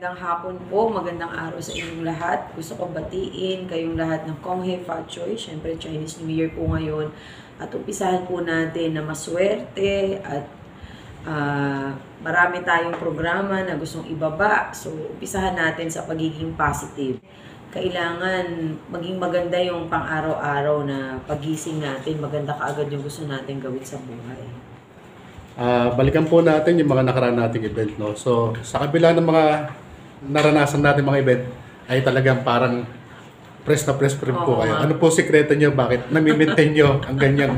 Magandang hapon po, magandang araw sa inyong lahat. Gusto kong batiin kayong lahat ng Kong Hei Fat Choi. Siyempre, Chinese New Year po ngayon. At umpisahan po natin na maswerte at marami tayong programa na gustong ibaba. So, umpisahan natin sa pagiging positive. Kailangan maging maganda yung pang-araw-araw na pagising natin. Maganda kaagad yung gusto natin gawin sa buhay. Balikan po natin yung mga nakaraan nating event, no? So, sa kabila ng mga naranasan natin mga event, ay talagang parang press na press pa rin po kayo. Ano po sikreto nyo? Bakit nami-maintain nyo ang ganyang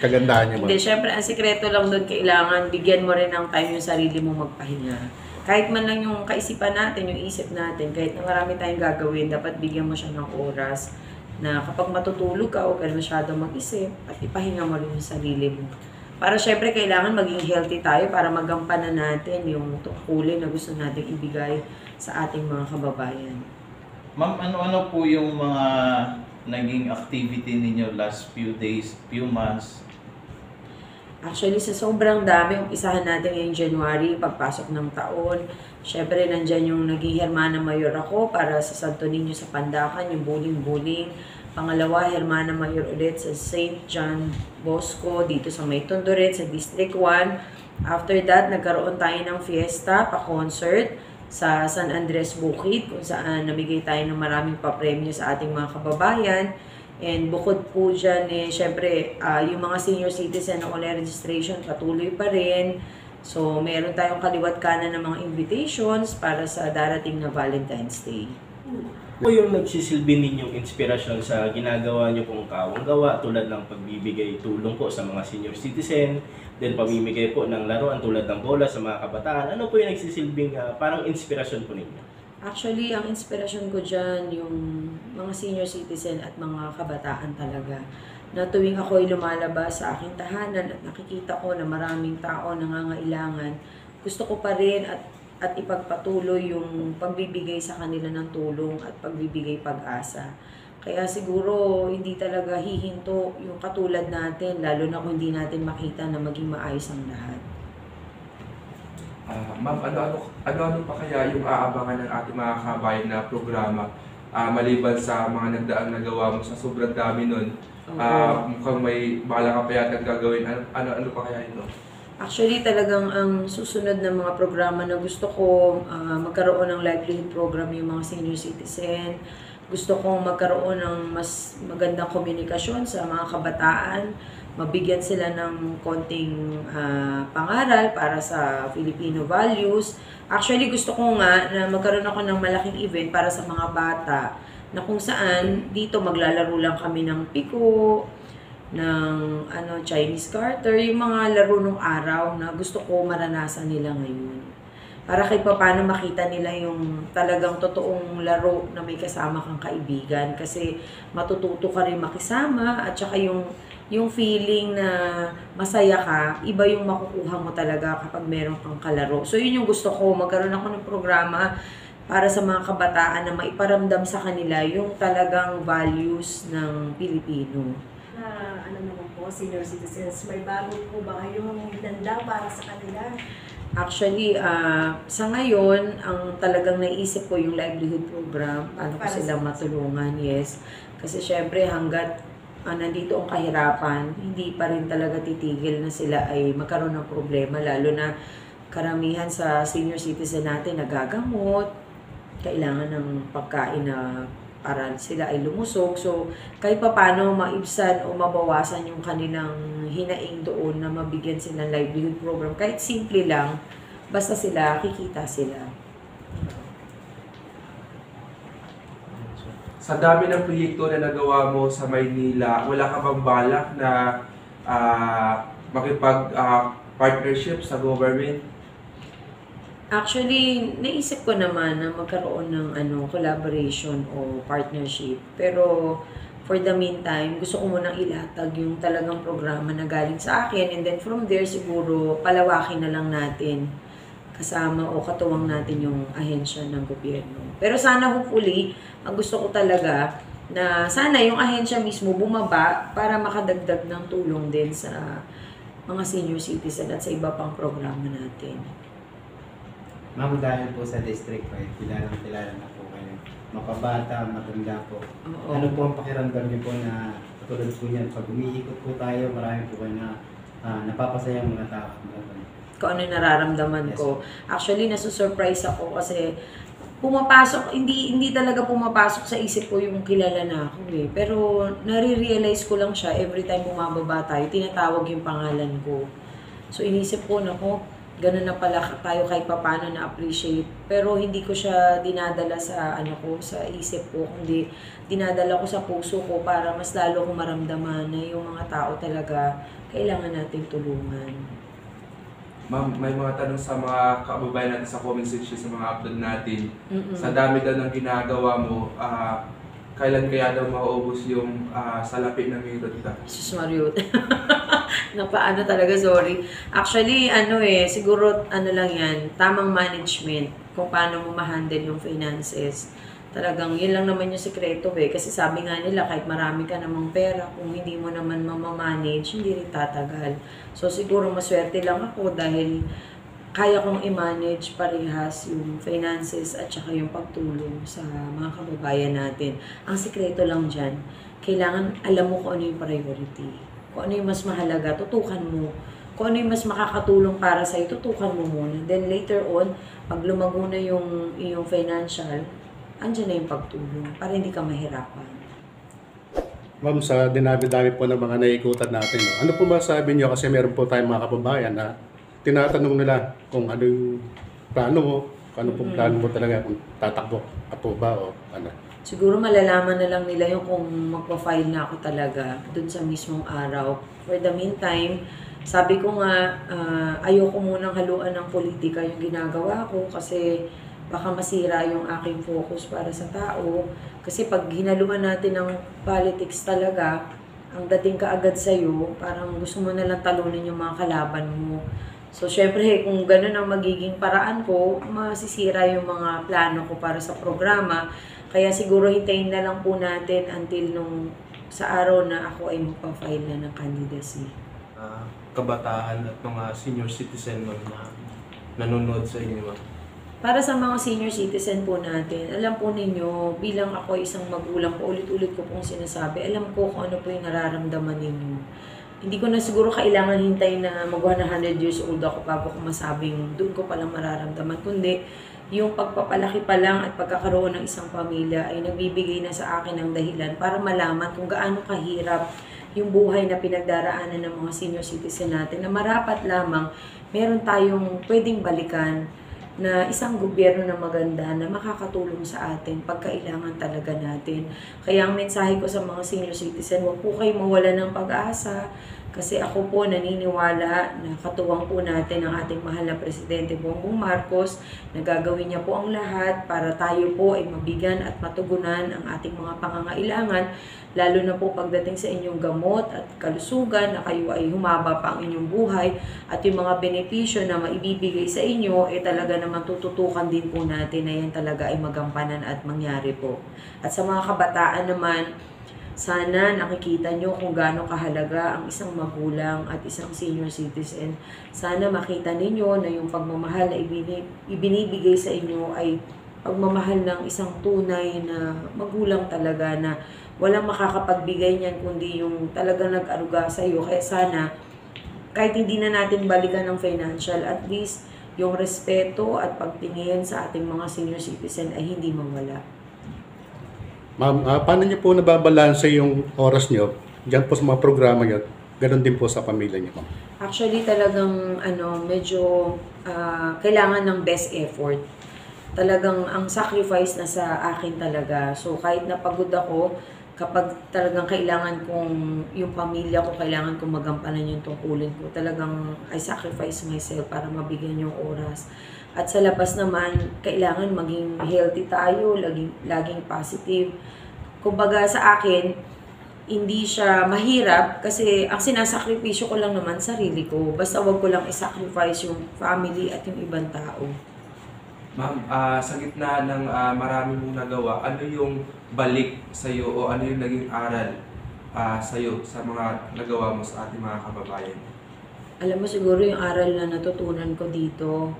kagandahan nyo? Hindi, syempre, ang sikreto lang doon, kailangan bigyan mo rin ng time yung sarili mo magpahinga. Kahit man lang yung kaisipan natin, yung isip natin, kahit na marami tayong gagawin, dapat bigyan mo siya ng oras na kapag matutulog ka, huwag ka masyadong mag-isip at ipahinga mo rin yung sarili mo. Para syempre kailangan maging healthy tayo para magampanan natin yung tungkulin na gusto nating ibigay sa ating mga kababayan. Ma'am, ano-ano po yung mga naging activity ninyo last few days, few months? Actually, sa sobrang dami, umpisahan natin ngayong January, pagpasok ng taon. Syempre, nandyan yung naging Hermana Mayor ako para sa Santo Niño sa Pandacan, yung buling-buling. Pangalawa, Hermana Mayor ulit sa St. John Bosco, dito sa May Tondoret, sa District 1. After that, nagkaroon tayo ng fiesta, pa-concert sa San Andres Bukid, kung saan namigay tayo ng maraming papremyo sa ating mga kababayan. And bukod po dyan, syempre, yung mga senior citizen na online registration, patuloy pa rin. So, meron tayong kaliwat kanan ng mga invitations para sa darating na Valentine's Day. Ano yung nagsisilbi ninyong inspirasyon sa ginagawa niyo pong kawang gawa tulad ng pagbibigay tulong po sa mga senior citizen, then pamimigay po ng laruan tulad ng bola sa mga kabataan? Ano po yung nagsisilbing parang inspirasyon po ninyo? Actually, ang inspirasyon ko dyan, yung mga senior citizen at mga kabataan talaga. Na tuwing ako ay lumalabas sa aking tahanan at nakikita ko na maraming tao nangangailangan, gusto ko pa rin at ipagpatuloy yung pagbibigay sa kanila ng tulong at pagbibigay pag-asa. Kaya siguro hindi talaga hihinto yung katulad natin, lalo na kung hindi natin makita na maging maayos ang lahat. Ma'am, ano pa kaya yung aabangan ng ating mga kabayan na programa maliban sa mga nagdaang nagawa mo sa sobrang dami nun? Mukhang may bala ka pa yata gagawin. Ano pa kaya ito? Actually, talagang ang susunod na mga programa na gusto ko, magkaroon ng livelihood program yung mga senior citizen. Gusto kong magkaroon ng mas magandang komunikasyon sa mga kabataan. Mabigyan sila ng konting pangaral para sa Filipino values. Actually, gusto ko nga na magkaroon ako ng malaking event para sa mga bata na kung saan dito maglalaro lang kami ng piko, ng Chinese garter, yung mga laro nung araw na gusto ko maranasan nila ngayon. Para kahit paano makita nila yung talagang totoong laro na may kasama kang kaibigan. Kasi matututo ka rin makisama at saka yung feeling na masaya ka, iba yung makukuha mo talaga kapag meron kang kalaro. So yun yung gusto ko, magkaroon ako ng programa para sa mga kabataan na maiparamdam sa kanila yung talagang values ng Pilipino. Ano naman po, senior citizens, may bago po ba kayong hinanda para sa kanila? Actually, sa ngayon, ang talagang naisip ko yung livelihood program, paano ko sila matulungan, yes. Kasi syempre, hanggat nandito ang kahirapan, hindi pa rin talaga titigil na sila ay magkaroon ng problema, lalo na karamihan sa senior citizen natin nagagamot, kailangan ng pagkain na para sila ay lumusog. So, kahit pa paano maibsan o mabawasan yung kanilang hinaing doon na mabigyan sila ng livelihood program. Kahit simple lang, basta sila, kikita sila. Sa dami ng proyekto na nagawa mo sa Maynila, wala ka bang balak na makipag-partnership sa government? Actually, naisip ko naman na magkaroon ng collaboration o partnership. Pero for the meantime, gusto ko munang ilatag yung talagang programa na galing sa akin. And then from there, siguro palawakin na lang natin kasama o katuwang natin yung ahensya ng gobyerno. Pero sana hopefully, ang gusto ko talaga na sana yung ahensya mismo bumaba para makadagdag ng tulong din sa mga senior citizen at sa iba pang programa natin. Ma'am, dahil po sa district ko, kilala na po kayo. Mapabata, maganda po. Oo. Ano po ang pakiramdam niyo po na katulad po niyan, pag umiikot po tayo, marami po kayo na napapasaya ang mga tao. Kung ano yung nararamdaman Yes. ko. Actually, nasusurprise ako kasi pumapasok, hindi talaga pumapasok sa isip ko yung kilala na ako eh. Pero nare-realize ko lang siya every time bumababa tayo, tinatawag yung pangalan ko. So inisip ko, nako, ganun na pala tayo kahit papano na-appreciate. Pero hindi ko siya dinadala sa sa isip ko, kundi dinadala ko sa puso ko para mas lalo ko maramdaman na yung mga tao talaga kailangan natin tulungan. Ma'am, may mga tanong sa mga kababayan natin sa comment section sa mga upload natin. Mm-mm. Sa dami daw ng ginagawa mo, kailan kaya daw mauubos yung salapi ng mirror ka? Jesus Mariot. Napaano talaga, sorry. Actually, siguro lang yan, tamang management kung paano mo ma-handle yung finances. Talagang yun lang naman yung sekreto eh. Kasi sabi nga nila, kahit marami ka namang pera, kung hindi mo naman mamamanage, hindi rin tatagal. So siguro maswerte lang ako dahil kaya kong i-manage parehas yung finances at saka yung pagtulong sa mga kababayan natin. Ang sekreto lang dyan, kailangan alam mo kung ano yung priority. Kung ano yung mas mahalaga, tutukan mo. Kung ano yung mas makakatulong para sa'yo, tutukan mo muna. Then later on, pag lumago na yung financial, andyan na yung pagtulong para hindi ka mahirapan. Ma'am, sa dinabi-dami po ng mga naikutan natin, ano po masasabi niyo kasi meron po tayong mga kababayan na tinatanong nila kung ano yung plano mo, kung ano po plano mo talaga, kung tatakbo ka po ba o ano. Siguro malalaman na lang nila yung kung magpa-file na ako talaga dun sa mismong araw. For the meantime, sabi ko nga, ayoko munang haluan ng politika yung ginagawa ko kasi baka masira yung aking focus para sa tao. Kasi pag hinaluan natin ng politics talaga, ang dating kaagad sa'yo, parang gusto mo na lang talunin yung mga kalaban mo. So, syempre, kung ganun ang magiging paraan ko, masisira yung mga plano ko para sa programa. Kaya siguro hintayin na lang po natin until sa araw na ako ay magpa-file na ng candidacy. Kabataan at mga senior citizen na nanonood sa inyo. Para sa mga senior citizen po natin, alam po ninyo, bilang ako isang magulang po, ulit-ulit ko pong sinasabi, alam ko kung ano po yung nararamdaman ninyo. Hindi ko na siguro kailangan hintayin na mag-100 years old ako bago ko masabing doon ko palang mararamdaman. Kundi, yung pagpapalaki pa lang at pagkakaroon ng isang pamilya ay nagbibigay na sa akin ng dahilan para malaman kung gaano kahirap yung buhay na pinagdaraanan ng mga senior citizen natin na marapat lamang meron tayong pwedeng balikan na isang gobyerno na maganda na makakatulong sa atin pag kailangan talaga natin. Kaya ang mensahe ko sa mga senior citizen, huwag po kayo mawala ng pag-asa kasi ako po naniniwala na katuwang po natin ang ating mahal na Presidente Bongbong Marcos na gagawin niya po ang lahat para tayo po ay mabigyan at matugunan ang ating mga pangangailangan, lalo na po pagdating sa inyong gamot at kalusugan na kayo ay humaba pa ang inyong buhay at yung mga benepisyo na maibibigay sa inyo ay talaga naman tututukan din po natin na yan talaga ay magampanan at mangyari po. At sa mga kabataan naman, sana nakikita nyo kung gaano kahalaga ang isang magulang at isang senior citizen. Sana makita ninyo na yung pagmamahal na ibinibigay sa inyo ay pagmamahal ng isang tunay na magulang talaga na walang makakapagbigay niyan kundi yung talaga nag-aruga sa iyo. Kaya sana, kahit hindi na natin balikan ng financial, at least yung respeto at pagtingin sa ating mga senior citizen ay hindi mawala. Ma'am, paano niyo po nababalanse yung oras niyo diyan po sa mga programa niyo? Ganon din po sa pamilya niyo, ma'am. Actually, talagang medyo kailangan ng best effort. Talagang ang sacrifice na sa akin talaga. So, kahit napagod ako, kapag talagang kailangan kong, yung pamilya ko, kailangan kong magampanan yung tungkulin ko, talagang I sacrifice myself para mabigyan yung oras. At sa labas naman, kailangan maging healthy tayo, laging positive. Kumbaga sa akin, hindi siya mahirap kasi ang sinasakripisyo ko lang naman sarili ko. Basta wag ko lang isacrifice yung family at yung ibang tao. Ma'am, sa gitna ng marami mong nagawa, ano yung balik sa'yo o ano yung naging aral sa'yo sa mga nagawa mo sa ating mga kababayan? Alam mo siguro yung aral na natutunan ko dito,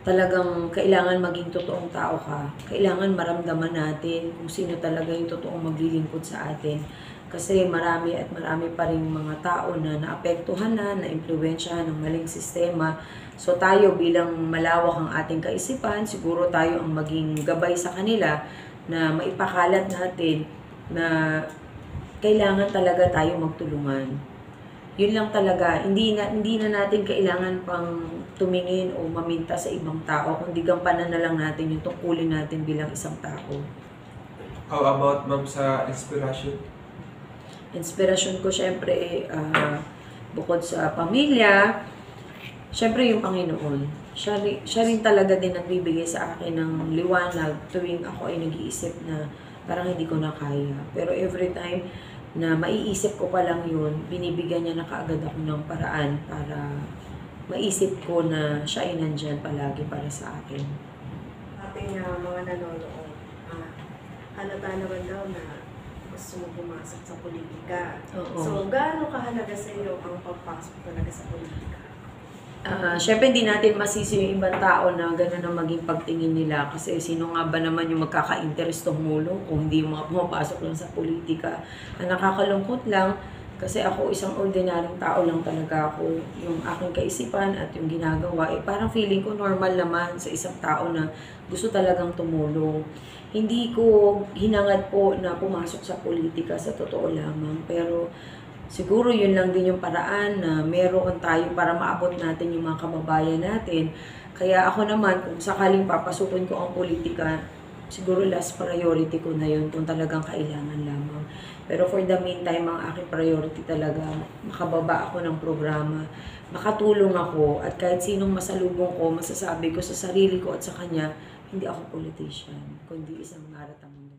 talagang kailangan maging totoong tao ka. Kailangan maramdaman natin kung sino talaga yung totoong maglilingkod sa atin. Kasi marami at marami pa rin mga tao na naapektuhan na, naimpluwensyahan ng maling sistema. So tayo bilang malawak ang ating kaisipan, siguro tayo ang maging gabay sa kanila na maipakalat natin na kailangan talaga tayo magtulungan. Yun lang talaga, hindi na natin kailangan pang tumingin o maminta sa ibang tao, kundi gampanan na lang natin yung tungkulin natin bilang isang tao. How about ma'am sa inspiration? Inspirasyon ko syempre, bukod sa pamilya, syempre yung Panginoon. Siya rin talaga din nagbibigay sa akin ng liwanag tuwing ako ay nag-iisip na parang hindi ko na kaya. Pero every time na maiisip ko pa lang yun, binibigyan niya na kaagad ako ng paraan para maisip ko na siya ay nandyan palagi para sa akin. Ating mga nanonood, halata naman daw na gusto mo pumasok sa politika. Oo. So, gaano kahalaga sa iyo ang pagpasok talaga sa politika? Syempre hindi natin masisi yung ibang tao na gano'n ang maging pagtingin nila kasi sino nga ba naman yung magkaka-interest tumulong kung hindi yung mga pumapasok lang sa politika. Ang nakakalungkot lang kasi ako isang ordinaryong tao lang talaga ako. Yung aking kaisipan at yung ginagawa, parang feeling ko normal naman sa isang tao na gusto talagang tumulong. Hindi ko hinangad po na pumasok sa politika sa totoo lamang, pero siguro yun lang din yung paraan na meron tayo para maabot natin yung mga kababayan natin. Kaya ako naman, kung sakaling papasukin ko ang politika, siguro last priority ko na yun kung talagang kailangan lamang. Pero for the meantime, ang aking priority talaga, makababa ako ng programa, makatulong ako, at kahit sinong masalubong ko, masasabi ko sa sarili ko at sa kanya, hindi ako politician, kundi isang naratamang